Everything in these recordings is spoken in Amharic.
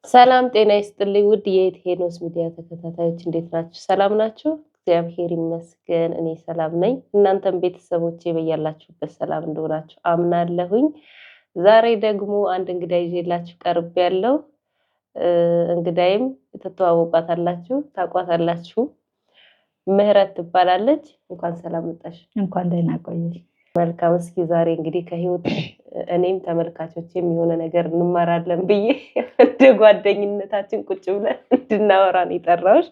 ሰላም ጤና ይስጥልኝ ውድ የሄኖስ ሚዲያ ተከታታዮች እንዴት ናችሁ? ሰላም ናችሁ? እግዚአብሔር ይመስገን እኔ ሰላም ነኝ። እናንተም ቤተሰቦቼ በያላችሁበት ሰላም እንደሆናችሁ አምናለሁኝ። ዛሬ ደግሞ አንድ እንግዳ ይዤላችሁ ቀርቤያለሁ። እንግዳይም ተተዋወቋታላችሁ፣ ታውቋታላችሁ። ምህረት ትባላለች። እንኳን ሰላም መጣሽ። እንኳን ደህና ቆየሽ። መልካም። እስኪ ዛሬ እንግዲህ ከህይወት እኔም ተመልካቾችም የሆነ ነገር እንማራለን ብዬ እንደ ጓደኝነታችን ቁጭ ብለን እንድናወራ ነው የጠራሁሽ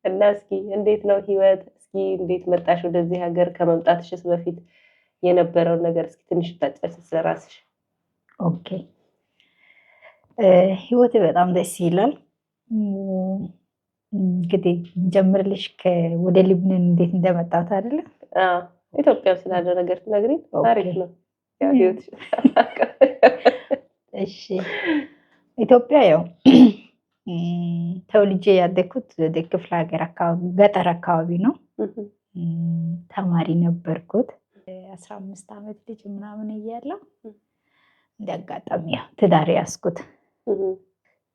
እና እስኪ እንዴት ነው ህይወት? እስኪ እንዴት መጣሽ ወደዚህ ሀገር? ከመምጣትሽስ በፊት የነበረውን ነገር እስኪ ትንሽ ታጫጭ ስለራስሽ። ኦኬ። ህይወት በጣም ደስ ይላል። እንግዲህ ጀምርልሽ ወደ ሊብነን እንዴት እንደመጣት አይደለ? ኢትዮጵያ ስላለ ነገር ትነግሪኝ? ታሪክ ነው ያው ህይወትሽ። እሺ፣ ኢትዮጵያ ያው ተወልጄ ያደግኩት ወደ ክፍለ ሀገር አካባቢ ገጠር አካባቢ ነው። ተማሪ ነበርኩት 15 ዓመት ልጅ ምናምን እያለሁ እንዳጋጣሚ ያው ትዳር ያስኩት።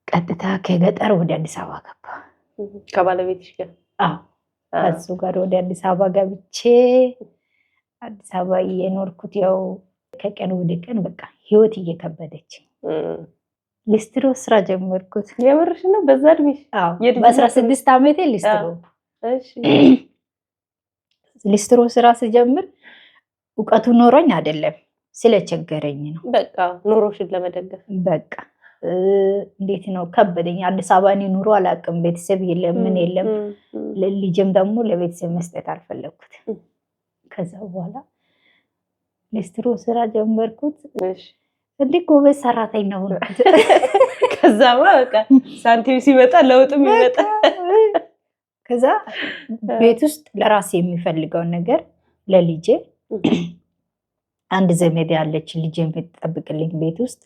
ቀጥታ ከገጠር ወደ አዲስ አበባ ገባ። ከባለቤትሽ ጋር? አዎ፣ ከሱ ጋር ወደ አዲስ አበባ ገብቼ አዲስ አበባ የኖርኩት ያው ከቀን ወደ ቀን በቃ ህይወት እየከበደች ሊስትሮ ስራ ጀመርኩት። የምርሽ ነው? በዛ እድሜሽ? አዎ፣ በ16 ዓመቴ ሊስትሮ። እሺ። ሊስትሮ ስራ ስጀምር እውቀቱ ኖሮኝ አይደለም ስለቸገረኝ ነው። በቃ ኑሮሽን ለመደገፍ በቃ እንዴት ነው ከበደኝ። አዲስ አበባ እኔ ኑሮ አላውቅም፣ ቤተሰብ የለም ምን የለም። ልጅም ደግሞ ለቤተሰብ መስጠት አልፈለኩት። ከዛ በኋላ ሊስትሮ ስራ ጀመርኩት። እሺ። እንዴ ጎበዝ ሰራተኛ ነው። ከዛ በቃ ሳንቲም ሲመጣ ለውጥም ይመጣ። ከዛ ቤት ውስጥ ለራሴ የሚፈልገውን ነገር ለልጄ አንድ ዘመድ ያለች ልጄ የምትጠብቅልኝ ቤት ውስጥ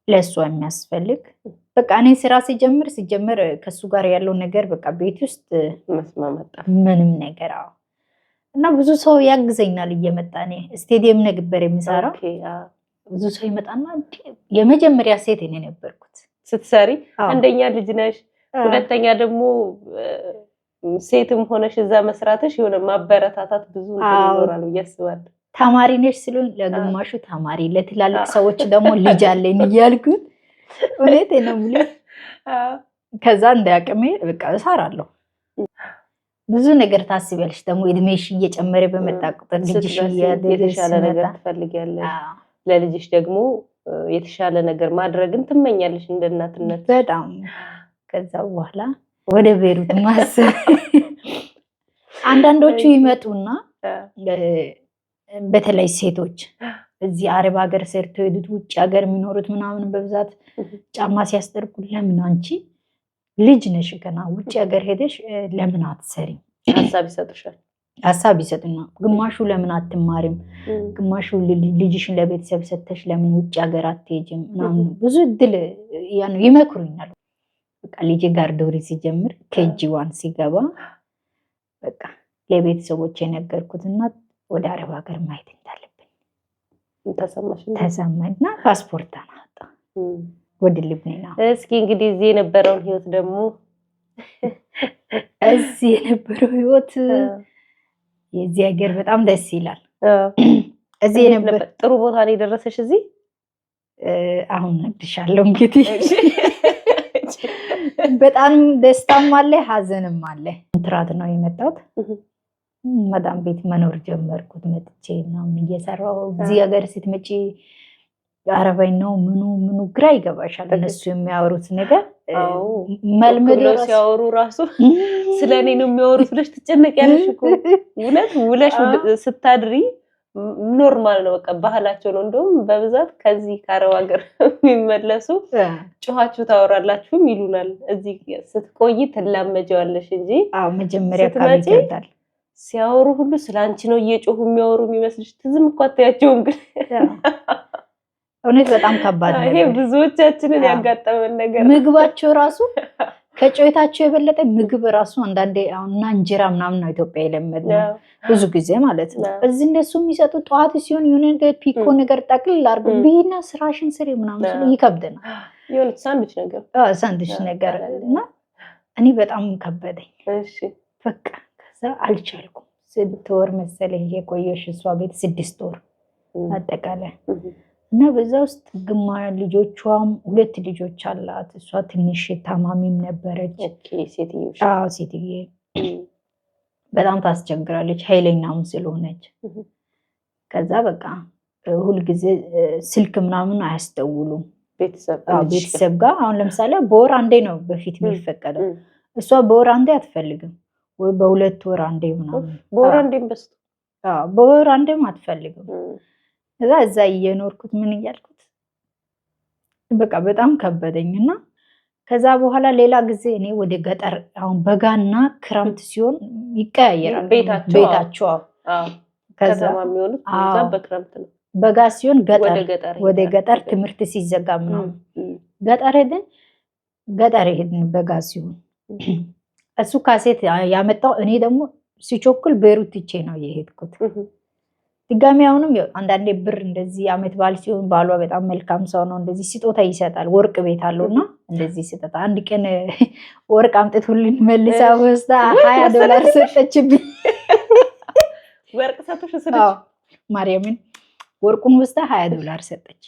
ለእሷ የሚያስፈልግ በቃ እኔ ስራ ሲጀምር ከሱ ጋር ያለው ነገር በቃ ቤት ውስጥ መስማማት ምንም ነገር እና ብዙ ሰው ያግዘኛል እየመጣ። እኔ ስቴዲየም ነበር የሚሰራው። ብዙ ሰው ይመጣና የመጀመሪያ ሴት እኔ ነበርኩት ስትሰሪ። አንደኛ ልጅ ነሽ፣ ሁለተኛ ደግሞ ሴትም ሆነሽ እዛ መስራትሽ የሆነ ማበረታታት ብዙ ይኖራል ብዬ አስባለሁ። ተማሪ ነሽ ስሉኝ ለግማሹ ተማሪ፣ ለትላልቅ ሰዎች ደግሞ ልጅ አለኝ እያልኩት እውነቴን ነው የምልሽ። ከዛ እንዳያቅሜ በቃ እሰራለሁ። ብዙ ነገር ታስቢያለሽ። ደግሞ እድሜሽ እየጨመረ በመጣ ቁጥር ልጅሽ የተሻለ ነገር ትፈልጊያለሽ። ለልጅሽ ደግሞ የተሻለ ነገር ማድረግን ትመኛለሽ እንደ እናትነት በጣም። ከዛ በኋላ ወደ ቤሩት ማሰብ አንዳንዶቹ ይመጡና በተለይ ሴቶች እዚህ አረብ ሀገር ሰርተው ሄዱት ውጭ ሀገር የሚኖሩት ምናምን በብዛት ጫማ ሲያስጠርቁ ለምን አንቺ ልጅ ነሽ ገና ውጭ ሀገር ሄደሽ ለምን አትሰሪም? ሀሳብ ይሰጡና ግማሹ ለምን አትማሪም? ግማሹ ልጅሽን ለቤተሰብ ሰተሽ ለምን ውጭ ሀገር አትሄጂም? ምናምን ብዙ እድል ይመክሩኛል። በቃ ልጅ ጋር ዶሪ ሲጀምር ከጂ1 ሲገባ በቃ ለቤተሰቦች የነገርኩትና ወደ አረብ ሀገር ማየት እንዳለብኝ ተሰማኝና ፓስፖርት አናወጣ ወደ ሊብነን። እስኪ እንግዲህ እዚህ የነበረውን ህይወት ደግሞ እዚህ የነበረው ህይወት የዚህ ሀገር በጣም ደስ ይላል። እዚህ የነበረ ጥሩ ቦታ ነው የደረሰሽ። እዚህ አሁን እድሻለሁ እንግዲህ በጣም ደስታም አለ ሀዘንም አለ። ኮንትራት ነው የመጣሁት። መዳም ቤት መኖር ጀመርኩት መጥቼ ምናምን እየሰራሁ። እዚህ ሀገር ስትመጪ አረበኛ ነው ምኑ ግራ ይገባሻል። እነሱ የሚያወሩት ነገር መልመድ ነው። ሲያወሩ ራሱ ስለኔ ነው የሚያወሩት ብለሽ ትጨነቂያለሽ እኮ። እውነት ውለሽ ስታድሪ ኖርማል ነው በቃ ባህላቸው ነው። እንደውም በብዛት ከዚህ ከአረብ ሀገር የሚመለሱ ጮኻችሁ ታወራላችሁ ይሉናል። እዚህ ስትቆይ ትላመጃለሽ እንጂ መጀመሪያ ካሚታል ሲያወሩ ሁሉ ስላንቺ ነው እየጮሁ የሚያወሩ የሚመስልሽ። ትዝም እኮ አታያቸውም ግን እውነት በጣም ከባድ ነው። ይሄ ብዙዎቻችንን ያጋጠመን ነገር። ምግባቸው ራሱ ከጨዋታቸው የበለጠ ምግብ ራሱ አንዳንዴ አሁንና እንጀራ ምናምን ነው ኢትዮጵያ የለመድነው ብዙ ጊዜ ማለት ነው። እዚህ እንደሱ የሚሰጡ ጠዋት ሲሆን የሆነ ነገር ፒኮ ነገር ጠቅልል አድርገው ቢና ስራሽን ስሪ ምናምን ሲሉ ይከብደናል። የሆነ ሳንድዊች ነገር እና እኔ በጣም ከበደኝ። በቃ ከዛ አልቻልኩም። 6 ወር መሰለኝ የቆየሽ እሷ ቤት 6 ወር አጠቃላይ እና በዛ ውስጥ ልጆቿም 2 ልጆች አላት። እሷ ትንሽ ታማሚም ነበረች። ሴትዬ በጣም ታስቸግራለች፣ ኃይለኛም ስለሆነች። ከዛ በቃ ሁልጊዜ ስልክ ምናምን አያስደውሉም ቤተሰብ ጋር። አሁን ለምሳሌ በወር አንዴ ነው በፊት የሚፈቀደው። እሷ በወር አንዴ አትፈልግም ወይ በ2 ወር አንዴ ምናምን። በወር አንዴም አትፈልግም። እዛ እየኖርኩት ምን እያልኩት በቃ በጣም ከበደኝና ከዛ በኋላ ሌላ ጊዜ እኔ ወደ ገጠር አሁን በጋና ክረምት ሲሆን ይቀያየራል ቤታቸው። ከዛ የሚሆኑት በክረምት ነው። በጋ ሲሆን ወደ ገጠር ትምህርት ሲዘጋ ምናምን ገጠር ሄድን በጋ ሲሆን። እሱ ካሴት ያመጣው እኔ ደግሞ ሲቾክል ቤሩት ትቼ ነው የሄድኩት። ድጋሚ አሁንም አንዳንዴ ብር እንደዚህ አመት በዓል ሲሆን ባሏ በጣም መልካም ሰው ነው፣ እንደዚህ ስጦታ ይሰጣል። ወርቅ ቤት አለውና እንደዚህ ስጦታ አንድ ቀን ወርቅ አምጥቶልን መልሳ ወስዳ $20 ሰጠችብኝ። ወርቅ ሰጥቶሽ ስለች ማርያምን ወርቁን ወስዳ $20 ሰጠች።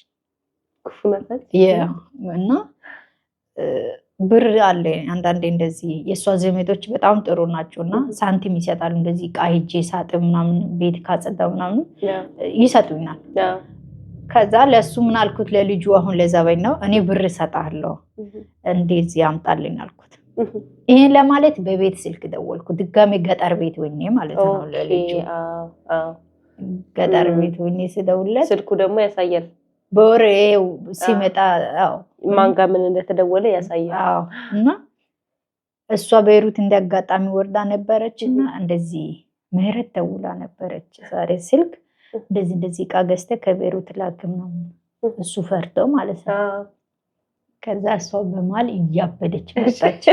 እና ብር አለ አንዳንዴ እንደዚህ የእሷ ዘመዶች በጣም ጥሩ ናቸው እና ሳንቲም ይሰጣሉ። እንደዚህ ዕቃ ሄጄ ሳጥብ ምናምን ቤት ካጸዳ ምናምን ይሰጡኛል። ከዛ ለሱ ምን አልኩት ለልጁ አሁን ለዘበኝ ነው እኔ ብር እሰጣለሁ እንደዚህ ያምጣልኝ አልኩት። ይሄን ለማለት በቤት ስልክ ደወልኩ። ድጋሜ ገጠር ቤት ሆኜ ማለት ነው ለልጁ ገጠር ቤት ሆኜ ስደውልለት ስልኩ ደግሞ ያሳያል በወሬ ሲመጣ ማን ጋር ምን እንደተደወለ ያሳያል። እና እሷ ቤሩት እንዳጋጣሚ ወርዳ ነበረች እና እንደዚህ ምህረት ደውላ ነበረች ዛሬ ስልክ እንደዚህ ዕቃ ገዝተህ ከቤሩት ላክም ነው እሱ ፈርቶ ማለት ነው። ከዛ እሷ በማል እያበደች መጣች።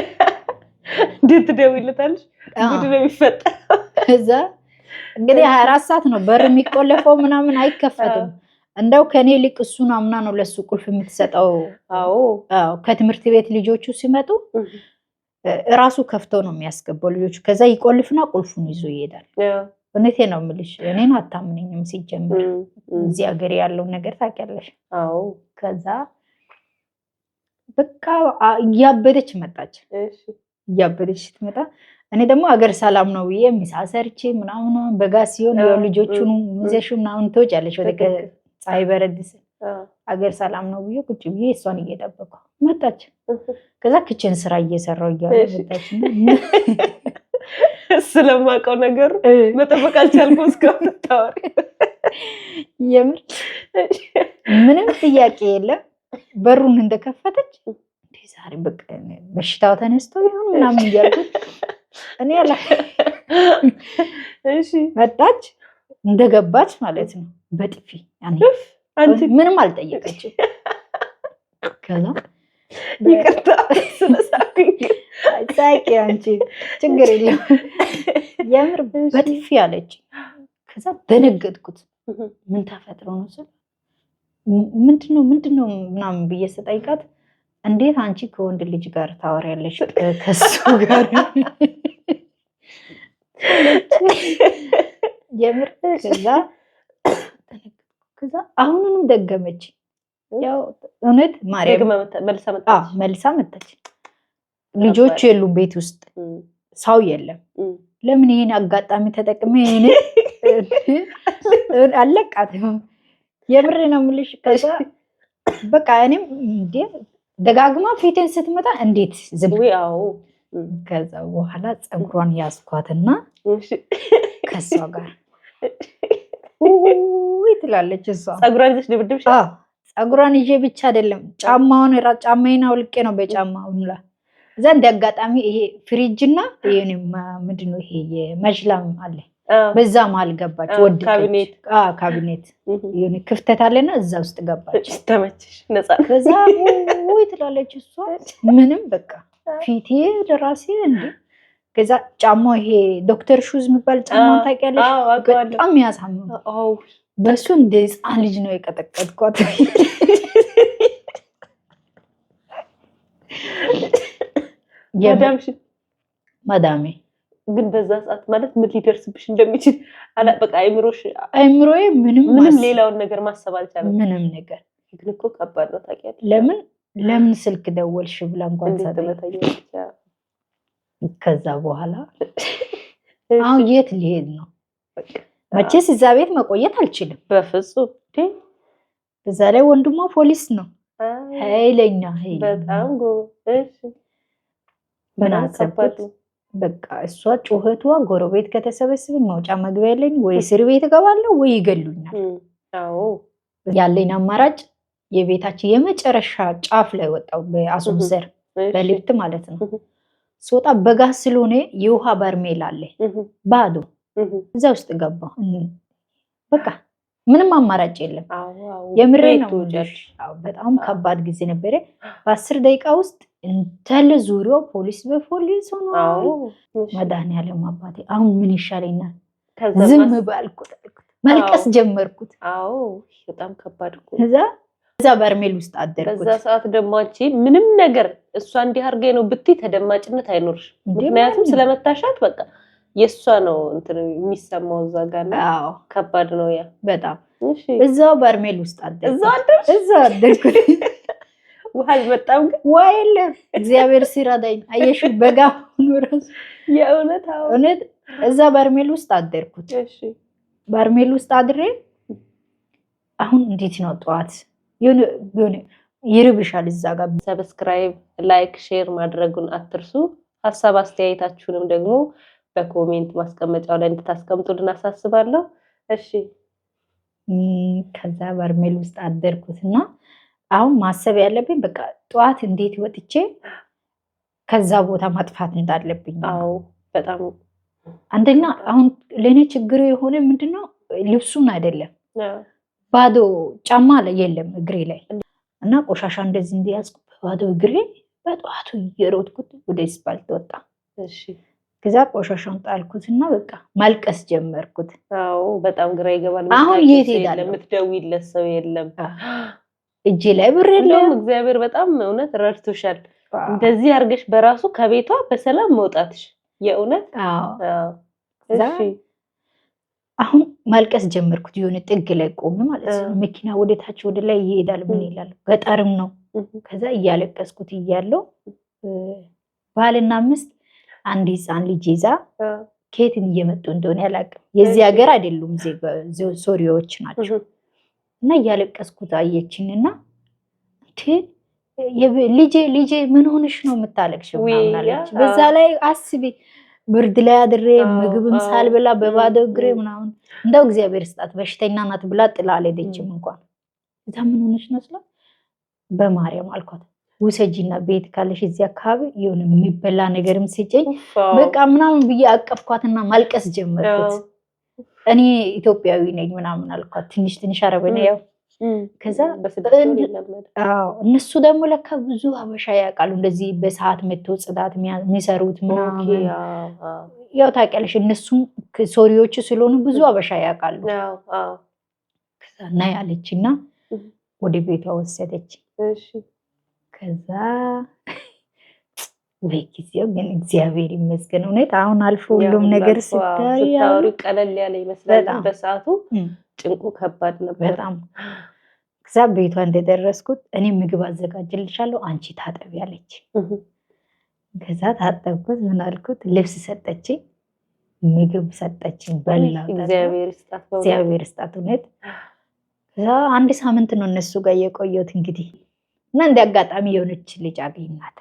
እንዴት ትደውይለታለሽ? ጉድ ነው የሚፈጠር። ከዛ እንግዲህ 24 ሰዓት ነው በር የሚቆለፈው ምናምን አይከፈትም። እንደው ከኔ ልቅ እሱን አምና ነው ለሱ ቁልፍ የምትሰጠው። ከትምህርት ቤት ልጆቹ ሲመጡ ራሱ ከፍቶ ነው የሚያስገባው ልጆቹ። ከዛ ይቆልፍና ቁልፉን ይዞ ይሄዳል። እውነቴ ነው የምልሽ። እኔን አታምነኝም ሲጀምር እዚህ ሀገር ያለው ነገር ታውቂያለሽ። ከዛ በቃ እያበደች መጣች። እያበደች ስትመጣ እኔ ደግሞ ሀገር ሰላም ነው ብዬ ምሳ ሰርቼ ምናምን በጋ ሲሆን ልጆቹን ይዘሽ ምናምን ትወጫለሽ ወደ ፀሐይ በረድ ሲል ሀገር ሰላም ነው ብዬ ቁጭ ብዬ እሷን እየጠበቅኩ መጣች። ከዛ ክችን ስራ እየሰራሁ እያለ መጣች። ስለማውቀው ነገሩ መጠበቅ አልቻልኩም እስካሁን ታወሪ። የምር ምንም ጥያቄ የለም። በሩን እንደከፈተች ዛሬ በቃ በሽታው ተነስቶ ይሁን ምናምን እያልኩት እኔ መጣች። እንደገባች ማለት ነው በጥፊ ምንም አልጠየቀችም። ከዛ ይቅርታ ስለሳኩኝ ሳቂ አንቺ ችግር የለም የምር በጥፊ አለች። ከዛ ደነገጥኩት። ምን ተፈጥሮ ነው ስል ምንድነው ምናምን ብዬ ስጠይቃት እንዴት አንቺ ከወንድ ልጅ ጋር ታወሪያለሽ ከሱ ጋር የምር ከዛ አሁንንም ደገመች። ያው እውነት ማርያም መልሳ መጣች። ልጆች የሉም ቤት ውስጥ ሰው የለም። ለምን ይሄን አጋጣሚ ተጠቅሜ አለቃትም። የምሬ ነው የምልሽ። ከዛ በቃ እኔም እንዴ ደጋግማ ፊቴን ስትመጣ እንዴት ዝም ከዛ በኋላ ፀጉሯን ያስኳትና ከሷ ጋር ወይ ትላለች እሷ። ፀጉሯን ይዘሽ ድብድብሽ? ፀጉሯን ይዤ ብቻ አይደለም ጫማዬን አውልቄ ነው በጫማው ሁላ። እዛ እንደ አጋጣሚ ይሄ ፍሪጅና ይሄ ምንድነው ይሄ የመጅላም አለ በዛ መሀል ገባች። ወደቀች። ካቢኔት የሆነ ክፍተት አለና እዛ ውስጥ ገባች። ተመችሽ? ነፃ። ከዛ ወይ ትላለች እሷ ምንም በቃ ፊቴ ለራሴ እንዴ። ከዛ ጫማው ይሄ ዶክተር ሹዝ የሚባል ጫማ ታውቂያለሽ? በጣም ያሳምም። በሱ እንደ ህፃን ልጅ ነው የቀጠቀጥኳት። ማዳሜ ግን በዛ ሰዓት ማለት ምን ሊደርስብሽ እንደሚችል በቃ አይምሮዬ ምንም ሌላውን ነገር ማሰብ አልቻለም። ምንም ነገር ግን እኮ ከባድ ነው ታውቂያለሽ። ለምን ስልክ ደወልሽ ብላ እንኳን ከዛ በኋላ አሁን የት ሊሄድ ነው? መቼስ እዛ ቤት መቆየት አልችልም በፍጹም። እዛ ላይ ወንድሟ ፖሊስ ነው፣ ኃይለኛ በጣም ጎበዝ። ምን አሰብኩት በቃ እሷ ጩኸቷ ጎረቤት ከተሰበሰብን መውጫ መግቢያ የለኝ፣ ወይ እስር ቤት እገባለሁ ወይ ይገሉኛል። ያለኝ አማራጭ የቤታችን የመጨረሻ ጫፍ ላይ ወጣው፣ በአሶምሰር በሊፍት ማለት ነው። ስወጣ በጋዝ ስለሆነ የውሃ በርሜል አለ ባዶ፣ እዛ ውስጥ ገባ። በቃ ምንም አማራጭ የለም። የምሬ ነው። በጣም ከባድ ጊዜ ነበረ። በ10 ደቂቃ ውስጥ እንዳለ ዙሪያው ፖሊስ በፖሊስ ሆኗል። መድኃኒዓለም አባቴ አሁን ምን ይሻለኛል? ዝም ባልኩት መልቀስ ጀመርኩት። በጣም ከባድ እኮ። እዛ በርሜል ውስጥ አደርኩት። በዛ ሰዓት ደግሞ አንቺ ምንም ነገር እሷ እንዲህ አድርገኝ ነው ብትይ ተደማጭነት አይኖርሽ። ምክንያቱም ስለመታሻት በቃ የእሷ ነው እንትን የሚሰማው እዛ ጋር ነው። ከባድ ነው ያ በጣም። እዛው በርሜል ውስጥ አደርኩት። እዛው አደርኩት። ውሃ አልመጣም ግን ውሃ የለም። እግዚአብሔር ሲረዳኝ አየሽ፣ በጋ ሆኖ ራሱ የእውነት እውነት እዛ በርሜል ውስጥ አደርኩት። በርሜል ውስጥ አድሬ አሁን እንዴት ነው ጠዋት የሆነ ይርብሻል እዛ ጋር። ሰብስክራይብ፣ ላይክ፣ ሼር ማድረጉን አትርሱ። ሀሳብ አስተያየታችሁንም ደግሞ በኮሜንት ማስቀመጫው ላይ እንድታስቀምጡልን አሳስባለሁ። እሺ ከዛ በርሜል ውስጥ አደርኩትና አሁን ማሰብ ያለብኝ በቃ ጠዋት እንዴት ወጥቼ ከዛ ቦታ ማጥፋት እንዳለብኝ። በጣም አንደኛ አሁን ለኔ ችግሩ የሆነ ምንድነው ልብሱን አይደለም ባዶ ጫማ ላይ የለም እግሬ ላይ እና ቆሻሻ እንደዚህ እንዲያዝኩ ባዶ እግሬ በጠዋቱ እየሮጥኩት ወደ አስፋልት ወጣ። ከዛ ቆሻሻውን ጣልኩትና በቃ ማልቀስ ጀመርኩት። በጣም ግራ ይገባል። አሁን የት ሄዳለሁ? የምትደውይለት ሰው የለም፣ እጄ ላይ ብር የለም። እግዚአብሔር በጣም እውነት ረድቶሻል። እንደዚህ አድርገሽ በራሱ ከቤቷ በሰላም መውጣትሽ የእውነት አሁን ማልቀስ ጀመርኩት። የሆነ ጥግ ላይ ቆም ማለት ነው። መኪና ወደታች ወደ ላይ ይሄዳል። ምን ይላል? ገጠርም ነው። ከዛ እያለቀስኩት እያለው ባልና ሚስት አንድ ህፃን ልጅ ይዛ ከየት እየመጡ እንደሆነ ያላቅም፣ የዚህ ሀገር አይደሉም፣ ሶሪያዎች ናቸው። እና እያለቀስኩት አየችኝና ልጄ ምን ሆነሽ ነው የምታለቅሽው? ምናምን አለች። በዛ ላይ አስቢ ብርድ ላይ አድሬ ምግብም ሳልበላ በባዶ እግሬ ምናምን። እንደው እግዚአብሔር ስጣት በሽተኛ ናት ብላ ጥላ አልሄደችም እንኳን። እዛ ምን ሆነሽ ነው ስላት በማርያም አልኳት ውሰጂና ቤት ካለሽ እዚህ አካባቢ የሆነ የሚበላ ነገርም ስጭኝ በቃ ምናምን ብዬ አቀፍኳትና ማልቀስ ጀመርኩት። እኔ ኢትዮጵያዊ ነኝ ምናምን አልኳት። ትንሽ አረበኛ ያው ከዛ እነሱ ደግሞ ለካ ብዙ ሀበሻ ያውቃሉ እንደዚህ በሰዓት መተው ጽዳት የሚሰሩት ምናምን። ያው ታውቂያለሽ እነሱም ሶሪዎች ስለሆኑ ብዙ ሀበሻ ያውቃሉ። ከዛ ና ያለችና ወደ ቤቷ ወሰደች። ከዛ በጊዜው ግን እግዚአብሔር ይመስገን እውነት አሁን አልፎ ሁሉም ነገር ስታወሪ ቀለል ያለ ይመስላል። በሰዓቱ ጭንቁ ከባድ ነበር በጣም። ከዛ ቤቷ እንደደረስኩት እኔ ምግብ አዘጋጅልሻለሁ አንቺ ታጠቢ አለች። ከዛ ታጠብኩት። ምን አልኩት? ልብስ ሰጠችኝ፣ ምግብ ሰጠችኝ፣ በላሁ። እግዚአብሔር ይስጣት እውነት። ከዛ አንድ ሳምንት ነው እነሱ ጋር የቆየሁት እንግዲህ እና እንደ አጋጣሚ የሆነች ልጅ አገኘናት።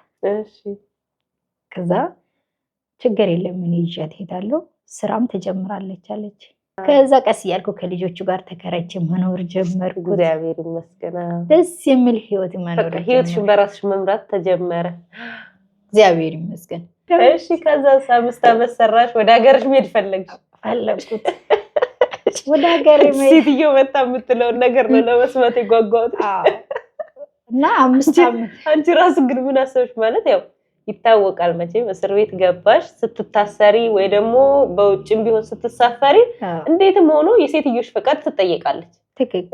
ከዛ ችግር የለም ምን ይዣት ሄዳለሁ ስራም ትጀምራለች አለች። ከዛ ቀስ እያልኩ ከልጆቹ ጋር ተከራይቼ መኖር ጀመርኩ። እግዚአብሔር ይመስገን ደስ የሚል ህይወት መኖር ህይወትሽን በራስሽ መምራት ተጀመረ። እግዚአብሔር ይመስገን። እሺ ከዛ 5 ዓመት ሰራሽ፣ ወደ ሀገርሽ መሄድ ፈለግኩት። ወደ ሀገሬ ሴትዮ መጣ የምትለውን ነገር ነው ለመስማት የጓጓሁት። እና 5 ዓመት አንቺ ራስ ግን ምን አሰብሽ? ማለት ያው ይታወቃል መቼም እስር ቤት ገባሽ ስትታሰሪ ወይ ደግሞ በውጭም ቢሆን ስትሳፈሪ እንዴትም ሆኖ የሴትዮሽ ፈቃድ ትጠየቃለች።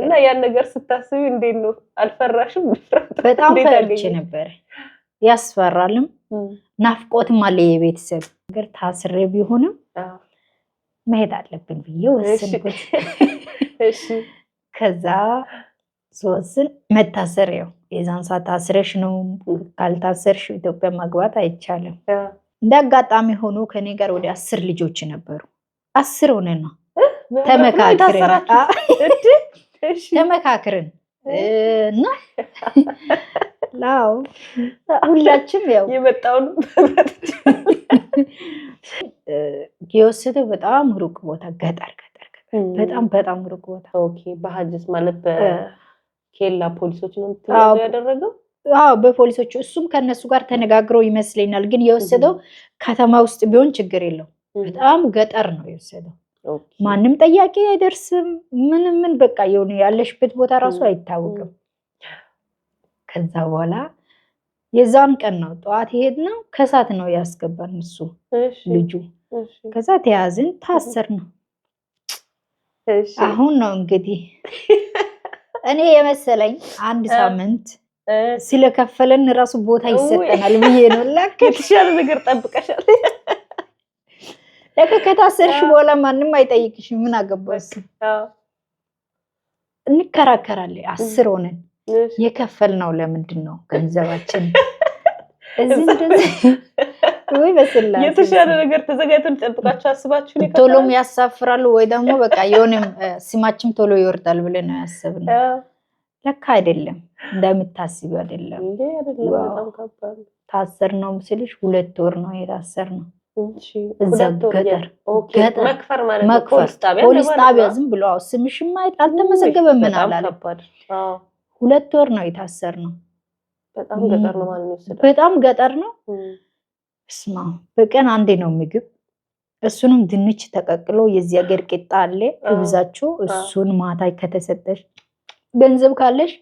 እና ያን ነገር ስታስቢ እንዴት ነው አልፈራሽም? በጣም ፈርቼ ነበር። ያስፈራልም ናፍቆትም አለ። የቤተሰብ ነገር ታስሬ ቢሆንም መሄድ አለብን ብዬ ወሰንኩት። እሺ ከዛ ሶስን መታሰሪያው የዛን ሰዓት ታስረሽ ነው፣ ካልታሰርሽ ኢትዮጵያ መግባት አይቻልም። እንደ አጋጣሚ ሆኖ ከኔ ጋር ወደ 10 ልጆች ነበሩ። 10 ሆነን ነው ተመካክረን እና ላው ሁላችንም ያው የመጣው የወሰደው በጣም ሩቅ ቦታ ገጠር በጣም ሩቅ ቦታ። ኦኬ በሐጅስ ማለት በኬላ ፖሊሶች ነው ያደረገው? አዎ በፖሊሶቹ። እሱም ከነሱ ጋር ተነጋግረው ይመስለኛል። ግን የወሰደው ከተማ ውስጥ ቢሆን ችግር የለው፣ በጣም ገጠር ነው የወሰደው። ማንም ጠያቂ አይደርስም። ምን በቃ የሆነ ያለሽበት ቦታ ራሱ አይታወቅም። ከዛ በኋላ የዛን ቀን ነው ጠዋት ሄድነው፣ ከሳት ነው ያስገባን እሱ ልጁ። ከዛ ተያዝን፣ ታሰርነው። አሁን ነው እንግዲህ እኔ የመሰለኝ 1 ሳምንት ስለከፈለን ራሱ ቦታ ይሰጠናል ብዬ ነው። ለካ የተሻለ ነገር ጠብቀሻል። ለካ ከታሰርሽ በኋላ ማንም አይጠይቅሽም። ምን አገባሽ? እንከራከራለን። 10 ሆነን የከፈልነው ለምንድን ነው ገንዘባችን እዚህ እንደዚህ ወይ በስላሴ የተሻለ ነገር ተዘጋጅተን ጠብቃችሁ አስባችሁ ነው? ቶሎም ያሳፍራሉ ወይ ደግሞ በቃ የሆነም ስማችን ቶሎ ይወርዳል ብለን ነው ያሰብነው። ለካ አይደለም፣ እንደምታስቢው አይደለም። እንዴ አይደለም፣ በጣም ከባድ ነው። ታሰርነው ስልሽ 2 ወር ነው የታሰርነው። እሺ እዛ ገጠር መክፈር ማለት ነው። ፖሊስ ጣቢያ ዝም ብሎ ስምሽም አልተመዘገበም ምን አላለ። 2 ወር ነው የታሰርነው። በጣም ገጠር ነው ማለት ነው። በጣም ገጠር ነው። እስማ በቀን አንዴ ነው ምግብ፣ እሱንም ድንች ተቀቅሎ የዚህ ሀገር ቂጣ አለ እብዛቸው። እሱን ማታ ከተሰጠሽ ገንዘብ ካለሽ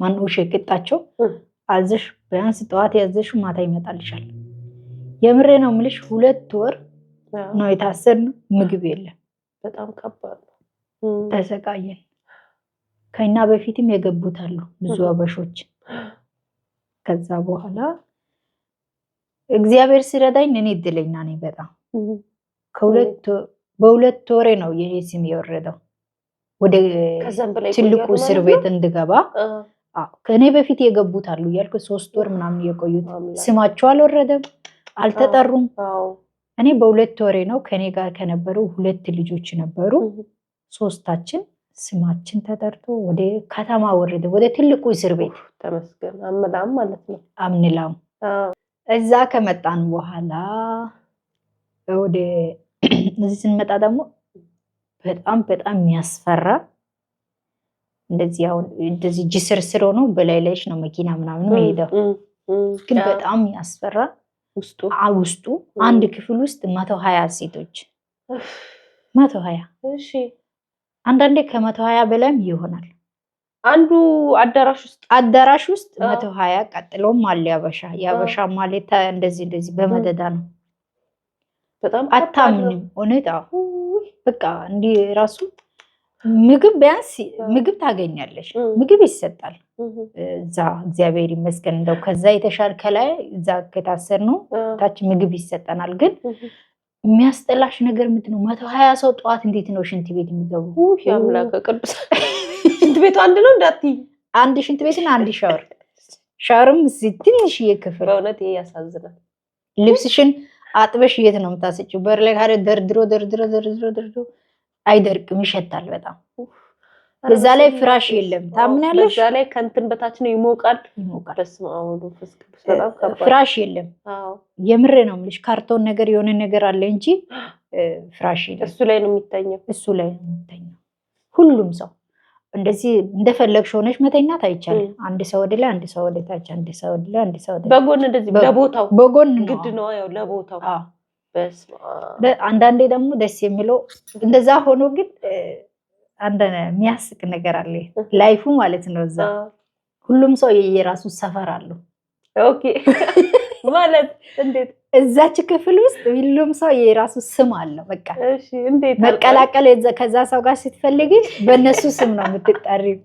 ማነው ሸቅጣቸው አዘሽ ቢያንስ ጠዋት ያዘሽ ማታ ይመጣልሻል። የምሬ ነው የምልሽ። 2 ወር ነው የታሰርነው። ምግብ የለም። በጣም ከባድ ነው። ተሰቃየን። ከኛ በፊትም የገቡት አሉ ብዙ አበሾች። ከዛ በኋላ እግዚአብሔር ሲረዳኝ እኔ እድለኛ ነኝ በጣም። በ2 ወሬ ነው የኔ ስም የወረደው ወደ ትልቁ እስር ቤት እንድገባ። ከኔ በፊት የገቡት አሉ ያልኩ 3 ወር ምናምን የቆዩት ስማቸው አልወረደም፣ አልተጠሩም። እኔ በ2 ወሬ ነው ከኔ ጋር ከነበሩ 2 ልጆች ነበሩ። 3ታችን ስማችን ተጠርቶ ወደ ከተማ ወረደ፣ ወደ ትልቁ እስር ቤት። ተመስገን። አምላም ማለት ነው። አምንላም። እዛ ከመጣን በኋላ ወደ እዚህ ስንመጣ ደግሞ በጣም የሚያስፈራ እንደዚህ አሁን እንደዚህ ጅስር ሆኖ በላይ ላይሽ ነው መኪና ምናምን ሄደው፣ ግን በጣም ያስፈራ። ውስጡ አንድ ክፍል ውስጥ 120 ሴቶች 120። እሺ አንዳንዴ ከ120 በላይም ይሆናል። አንዱ አዳራሽ ውስጥ 120። ቀጥሎም አለ ያበሻ ማለት እንደዚህ በመደዳ ነው። በጣም አታምንም። እውነት በቃ እንዲህ ራሱ ምግብ ቢያንስ ምግብ ታገኛለሽ፣ ምግብ ይሰጣል እዛ። እግዚአብሔር ይመስገን እንደው ከዛ የተሻለ ከላይ እዛ ከታሰርነው ታች ምግብ ይሰጠናል። ግን የሚያስጠላሽ ነገር ምንድነው? 120 ሰው ጠዋት እንዴት ነው ሽንት ቤት የሚገቡ? ያምላከ ቅዱስ። ሽንት ቤቱ አንድ ነው እንዳትይ፣ አንድ ሽንት ቤትና አንድ ሻወርም ትንሽዬ ክፍል። በእውነት ይሄ ያሳዝናል። ልብስሽን አጥበሽ የት ነው የምታስጭው? በር ላይ ካለ ደርድሮ አይደርቅም፣ ይሸታል በጣም። በዛ ላይ ፍራሽ የለም፣ ታምናለሽ? በዛ ላይ ከንትን በታች ነው፣ ይሞቃል። በስመ አብ ወወልድ ወመንፈስ ቅዱስ። በጣም ከባድ። ፍራሽ የለም። የምሬ ነው የምልሽ። ካርቶን ነገር የሆነ ነገር አለ እንጂ ፍራሽ የለም። እሱ ላይ ነው የሚተኛው። ሁሉም ሰው እንደዚህ እንደፈለግሽ ሆነሽ መተኛት አይቻልም። አንድ ሰው ወደ ላይ፣ አንድ ሰው ወደ ታች፣ አንድ ሰው ወደ ላይ፣ አንድ ሰው ወደ በጎን እንደዚህ ለቦታው በጎን ግድ ነው ያው ለቦታው። አንዳንዴ ደግሞ ደስ የሚለው እንደዛ ሆኖ ግን አንድ የሚያስቅ ነገር አለ ላይፉ ማለት ነው። እዛ ሁሉም ሰው የየራሱ ሰፈር አለው። ኦኬ ማለት እንዴት እዛች ክፍል ውስጥ ሁሉም ሰው የራሱ ስም አለው። በቃ እሺ እንዴት መቀላቀል ከዛ ሰው ጋር ስትፈልጊ በእነሱ ስም ነው የምትጠሪው።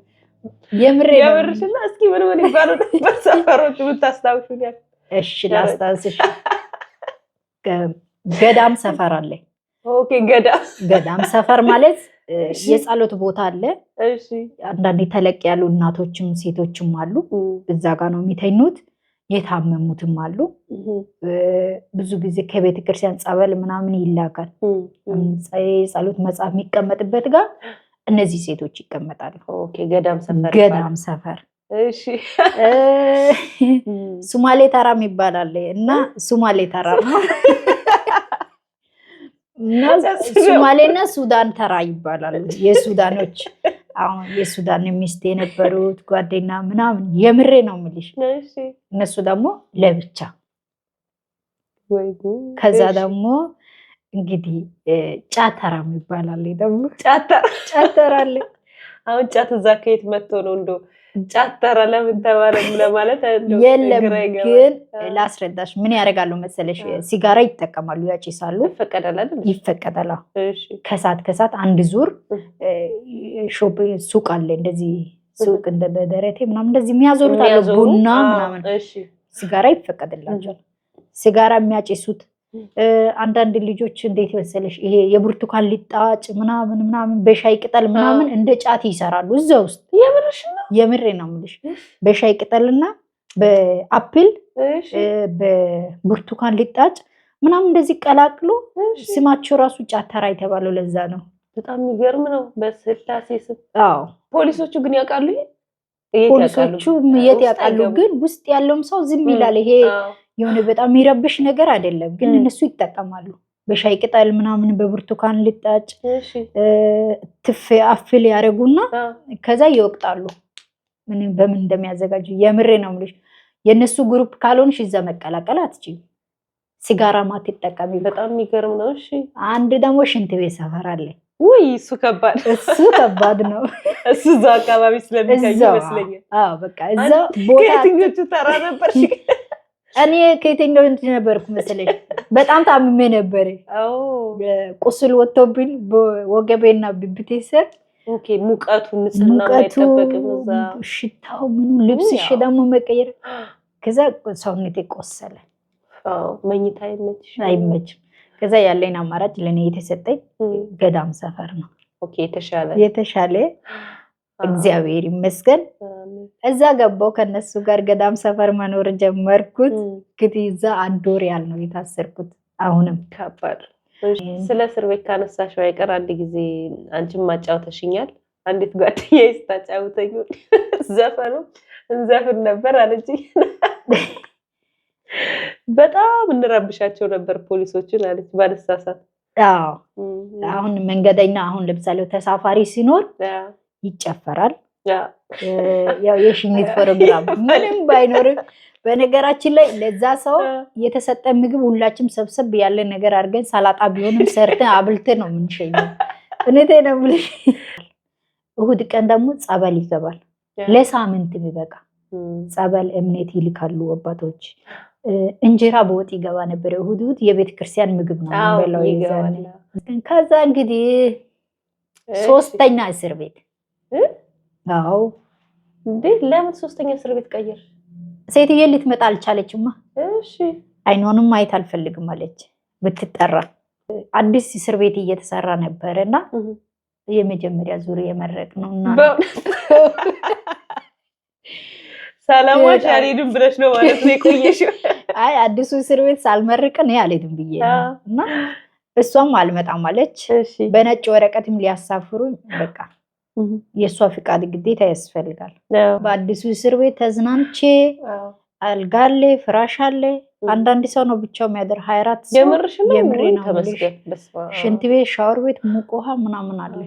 የምርሽና እስኪ ምን ይባሉ ነበር ሰፈሮች የምታስታውሹኝ? እሺ ላስታውስሽ። ገዳም ሰፈር አለ። ኦኬ ገዳም ሰፈር ማለት የጸሎት ቦታ አለ። እሺ አንዳንዴ ተለቅ ያሉ እናቶችም ሴቶችም አሉ። እዛ ጋር ነው የሚተኙት። የታመሙትም አሉ። ብዙ ጊዜ ከቤተ ክርስቲያን ጸበል ምናምን ይላካል። የጸሎት መጽሐፍ የሚቀመጥበት ጋር እነዚህ ሴቶች ይቀመጣሉ። ኦኬ ገዳም ሰፈር እሺ ሱማሌ ተራ ይባላል እና ሱማሌ ተራ ነው። ሱማሌና ሱዳን ተራ ይባላሉ። የሱዳኖች አሁን የሱዳን ሚስት የነበሩት ጓደኛ ምናምን የምሬ ነው የምልሽ። እነሱ ደግሞ ለብቻ ከዛ ደግሞ እንግዲህ ጫተራ ይባላል። ደግሞ ጫተራ አለ። አሁን ጫት እዛ ከየት መጥቶ ነው እንደው ጫተራ ለምን ተባለ ለማለት የለም። ግን ላስረዳሽ ምን ያደርጋሉ መሰለሽ? ሲጋራ ይጠቀማሉ፣ ያጭሳሉ። ይፈቀዳል። ከሳት አንድ ዙር ሱቅ አለ። እንደዚህ ሱቅ እንደ በደረቴ ምናምን እንደዚህ የሚያዞሩት አለ። ቡና ምናምን ሲጋራ ይፈቀድላቸዋል። ሲጋራ የሚያጭሱት አንዳንድ ልጆች እንዴት መሰለሽ ይሄ የብርቱካን ሊጣጭ ምናምን በሻይ ቅጠል ምናምን እንደ ጫት ይሰራሉ እዛ ውስጥ። የምሬ ነው የምልሽ። በሻይ ቅጠልና በአፕል በብርቱካን ሊጣጭ ምናምን እንደዚህ ቀላቅሎ ስማቸው ራሱ ጫተራ የተባለው ለዛ ነው። በጣም የሚገርም ነው። በስላሴ ስም። አዎ ፖሊሶቹ ግን ያውቃሉ። ፖሊሶቹ የት ያውቃሉ? ግን ውስጥ ያለውም ሰው ዝም ይላል። ይሄ የሆነ በጣም የሚረብሽ ነገር አይደለም፣ ግን እነሱ ይጠቀማሉ። በሻይ ቅጠል ምናምን በብርቱካን ልጣጭ ትፍ አፍል ያደርጉና ከዛ ይወቅጣሉ። በምን እንደሚያዘጋጁ የምሬ ነው የምልሽ። የእነሱ ግሩፕ ካልሆንሽ እዛ መቀላቀል አትችይም። ሲጋራ ማትጠቀሚ። በጣም የሚገርም ነው። እሺ አንድ ደግሞ ሽንት ቤት ሰፈር አለ። ውይ እሱ ከባድ ነው። እሱ እዛ አካባቢ ስለሚታዩ ይመስለኛል። አዎ በቃ እዛ ቦታ ከየትኞቹ ተራ ነበር? እኔ ከየትኛው ነበርኩ መሰለኝ? በጣም ታምሜ ነበር። ቁስል ወጥቶብኝ በወገቤና ብብቴ ስር። ኦኬ ሙቀቱ ንጽህናው አይጠበቅም እዛ። ሽታው ምኑ ልብስሽ ደግሞ መቀየር። ከዛ ሰውነቴ ቆሰለ። መኝታ አይመችም። ከዛ ያለኝ አማራጭ ለኔ የተሰጠኝ ገዳም ሰፈር ነው። ኦኬ የተሻለ እግዚአብሔር ይመስገን። እዛ ገባው ከነሱ ጋር ገዳም ሰፈር መኖር ጀመርኩት። እንግዲህ እዛ 1 ወር ያህል ነው የታሰርኩት። አሁንም ከባድ። ስለ እስር ቤት ካነሳሽው አይቀር አንድ ጊዜ አንቺም ማጫወተሽኛል። አንዲት ጓደኛዬ ስታጫውተኝ ዘፈኑ እንዘፍን ነበር አለችኝ። በጣም እንረብሻቸው ነበር ፖሊሶችን አለች ባለሳሳት። አዎ አሁን መንገደኛ አሁን ለምሳሌ ተሳፋሪ ሲኖር ይጨፈራል። ያው የሽኝት ፕሮግራም ምንም ባይኖርም በነገራችን ላይ ለዛ ሰው የተሰጠ ምግብ ሁላችንም ሰብሰብ ያለ ነገር አድርገን ሰላጣ ቢሆንም ሰርተን አብልተን ነው የምንሸኘው። እውነቴን ነው የምልሽ። እሁድ ቀን ደግሞ ጸበል ይገባል። ለሳምንት የሚበቃ ጸበል እምነት ይልካሉ አባቶች። እንጀራ በወጥ ይገባ ነበር። እሁድ የቤተ ክርስቲያን ምግብ ነው የሚበላው ይዛል። ከዛ እንግዲህ 3ኛ እስር ቤት። አዎ እንዴ ለምን 3ኛ እስር ቤት ቀየር? ሴትዬ ልትመጣ አልቻለችማ። እሺ አይኗንም ማየት አልፈልግም አለች ብትጠራ። አዲስ እስር ቤት እየተሰራ ነበርና የመጀመሪያ ዙር የመረቅ ነውና ሰላማሽ አልሄድም ብለሽ ነው ማለት ነው የቆየሽው? አይ አዲሱ እስር ቤት ሳልመርቅ ነው አልሄድም ብዬ እና እሷም አልመጣም አለች። በነጭ ወረቀትም ሊያሳፍሩኝ በቃ የእሷ ፍቃድ ግዴታ ያስፈልጋል። በአዲሱ እስር ቤት ተዝናንቼ አልጋ አለ፣ ፍራሽ አለ። አንዳንድ ሰው ነው ብቻው የሚያደር 24 ሰው። የምሬ ነው። ሽንት ቤት፣ ሻወር ቤት፣ ሙቅ ውሃ ምናምን አለ።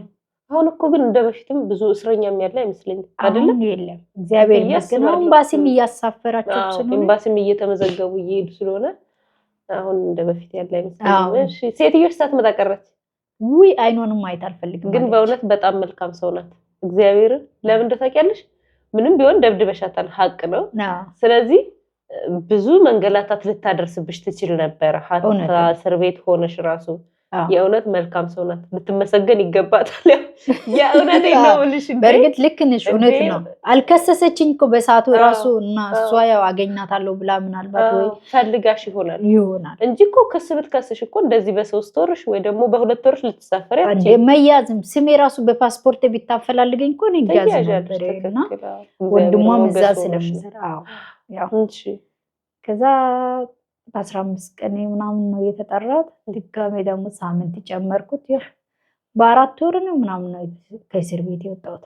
አሁን እኮ ግን እንደበፊትም ብዙ እስረኛም ያለ አይመስለኝም አይደል? የለም እግዚአብሔር ይመስገን። ኤምባሲም እያሳፈራቸው ስለሆነ ኤምባሲም እየተመዘገቡ እየሄዱ ስለሆነ አሁን እንደበፊት ያለ አይመስለኝም። እሺ ሴትዮሽ ሳትመጣ ቀረች? ውይ አይኗንም ማየት አልፈልግም። ግን በእውነት በጣም መልካም ሰው ናት። እግዚአብሔር ለምን እንደታውቂያለሽ? ምንም ቢሆን ደብድበሻታል፣ ሀቅ ነው። ስለዚህ ብዙ መንገላታት ልታደርስብሽ ትችል ነበር። ሀታ እስር ቤት ሆነሽ ራሱ የእውነት መልካም ሰው ናት፣ ልትመሰገን ይገባታል። የእውነት ነው ልሽ በእርግጥ ልክ ነሽ፣ እውነት ነው። አልከሰሰችኝ እኮ በሰዓቱ ራሱ እና እሷ ያው አገኛታለሁ ብላ ምናልባት ወይ ፈልጋሽ ይሆናል እንጂ እኮ ክስ ብትከስሽ እኮ እንደዚህ በ3 ወርሽ ወይ ደግሞ በ2 ወርሽ ልትሳፈሪ እንዴ መያዝም ስሜ ራሱ በፓስፖርት ቢታፈላልገኝ እኮ ነው ይያዝ ነበር። እና ወንድሟም እዛ ስለምሰራ ያው ከዛ በ15 ቀን ምናምን ነው የተጠራት። ድጋሜ ደግሞ ሳምንት ጨመርኩት። በ4 ወር ነው ምናምን ነው ከእስር ቤት የወጣሁት።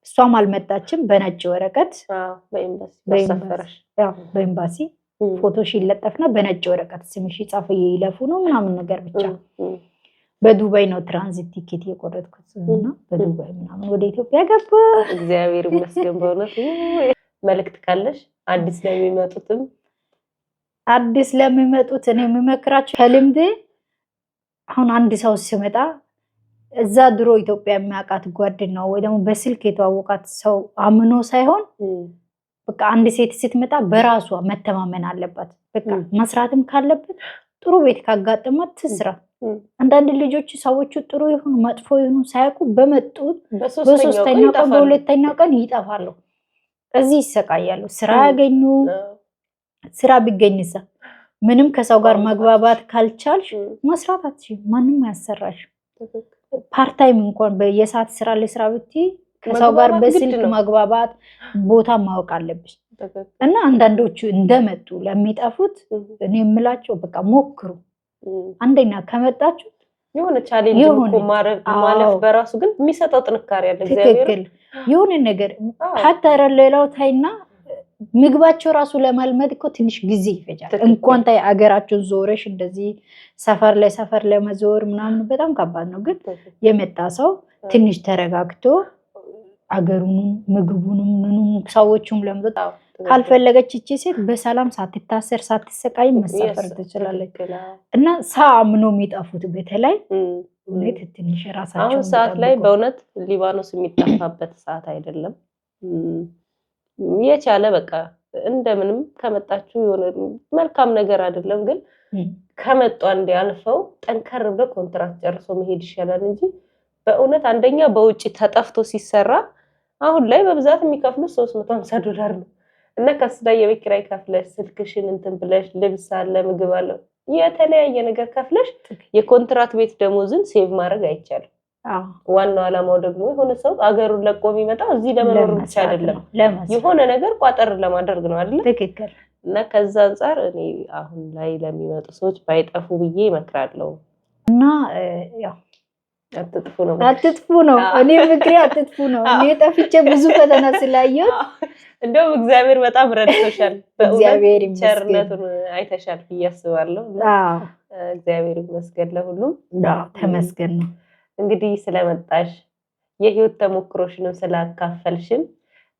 እሷም አልመጣችም። በነጭ ወረቀት በኤምባሲ ፎቶሽ ይለጠፍና በነጭ ወረቀት ስምሽ ይጻፍ ይለፉ ነው ምናምን ነገር ብቻ። በዱባይ ነው ትራንዚት ቲኬት የቆረጥኩት እና በዱባይ ምናምን ወደ ኢትዮጵያ ገባ። እግዚአብሔር ይመስገን። በእውነት መልእክት ካለሽ አዲስ ለሚመጡትም እኔ የምመክራቸው ከልምዴ አሁን አንድ ሰው ሲመጣ እዛ ድሮ ኢትዮጵያ የሚያውቃት ጓደኛው ወይ ደግሞ በስልክ የተዋወቃት ሰው አምኖ ሳይሆን በቃ አንድ ሴት ስትመጣ በራሷ መተማመን አለባት። በቃ መስራትም ካለበት ጥሩ ቤት ካጋጠማት ትስራ። አንዳንድ ልጆች ሰዎቹ ጥሩ ይሁን መጥፎ ይሁን ሳያውቁ በመጡት በ3ኛው ቀን በ2ኛው ቀን ይጠፋሉ። እዚህ ይሰቃያሉ። ስራ ያገኙ ስራ ቢገኝሳ ምንም ከሰው ጋር መግባባት ካልቻልሽ መስራት አትችይም። ማንም ያሰራሽ ፓርታይም እንኳን በየሰዓት ስራ ለስራ ብትይ ከሰው ጋር በስልክ መግባባት ቦታ ማወቅ አለብሽ። እና አንዳንዶቹ እንደመጡ ለሚጠፉት እኔ የምላቸው በቃ ሞክሩ። አንደኛ ከመጣችሁ የሆነ ቻሌንጅ እኮ ማለፍ በራሱ ግን የሚሰጠው ጥንካሬ አለ። እግዚአብሔር የሆነ ነገር ሀታ ሌላው ታይና ምግባቸው ራሱ ለማልመድ እኮ ትንሽ ጊዜ ይፈጃል። እንኳን ታይ አገራቸው ዞረሽ እንደዚህ ሰፈር ለመዞር ምናምን በጣም ከባድ ነው። ግን የመጣ ሰው ትንሽ ተረጋግቶ አገሩንም ምግቡንም ምኑም ሰዎቹም ለምጥ ካልፈለገች እቺ ሴት በሰላም ሳትታሰር ሳትሰቃይ መሳፈር ትችላለች። እና ሳምኖ የሚጠፉት በተለይ እውነት ትንሽ ራሳቸው አሁን ሰዓት ላይ በእውነት ሊባኖስ የሚጠፋበት ሰዓት አይደለም። የቻለ በቃ እንደምንም ከመጣችሁ የሆነ መልካም ነገር አይደለም፣ ግን ከመጣ እንዲያልፈው ጠንከር ብለ ኮንትራክት ጨርሶ መሄድ ይሻላል እንጂ በእውነት አንደኛ በውጪ ተጠፍቶ ሲሰራ አሁን ላይ በብዛት የሚከፍሉት $350 ነው። እና ከስዳ የቤት ኪራይ ከፍለሽ ስልክሽን እንትን ብለሽ ልብስ አለ ምግብ አለ የተለያየ ነገር ከፍለሽ የኮንትራት ቤት ደሞዝን ሴቭ ማድረግ አይቻልም። ዋናው ዓላማው ደግሞ የሆነ ሰው አገሩን ለቆ የሚመጣው እዚህ ለመኖር ብቻ አይደለም፣ የሆነ ነገር ቋጠር ለማድረግ ነው አይደል? ትክክል። እና ከዛ አንፃር እኔ አሁን ላይ ለሚመጡ ሰዎች ባይጠፉ ብዬ እመክራለሁ። እና ያው አትጥፉ ነው እኔ ምክሬ፣ አትጥፉ ነው። እኔ ጠፍቼ ብዙ ፈተና ስላየሁት እንደውም እግዚአብሔር በጣም ረድቶሻል። በእግዚአብሔር ቸርነቱን አይተሻል ብዬ አስባለሁ። እግዚአብሔር ይመስገን ለሁሉም። ተመስገን ነው። እንግዲህ ስለመጣሽ የህይወት ተሞክሮሽንም ስላካፈልሽን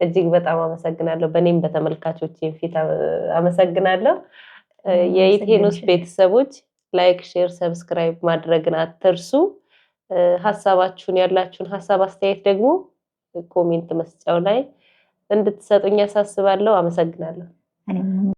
እጅግ በጣም አመሰግናለሁ። በእኔም በተመልካቾቼም ፊት አመሰግናለሁ። የኢቴኖስ ቤተሰቦች ላይክ፣ ሼር፣ ሰብስክራይብ ማድረግን አትርሱ። ሐሳባችሁን ያላችሁን ሐሳብ አስተያየት ደግሞ ኮሜንት መስጫው ላይ እንድትሰጡኝ አሳስባለሁ። አመሰግናለሁ።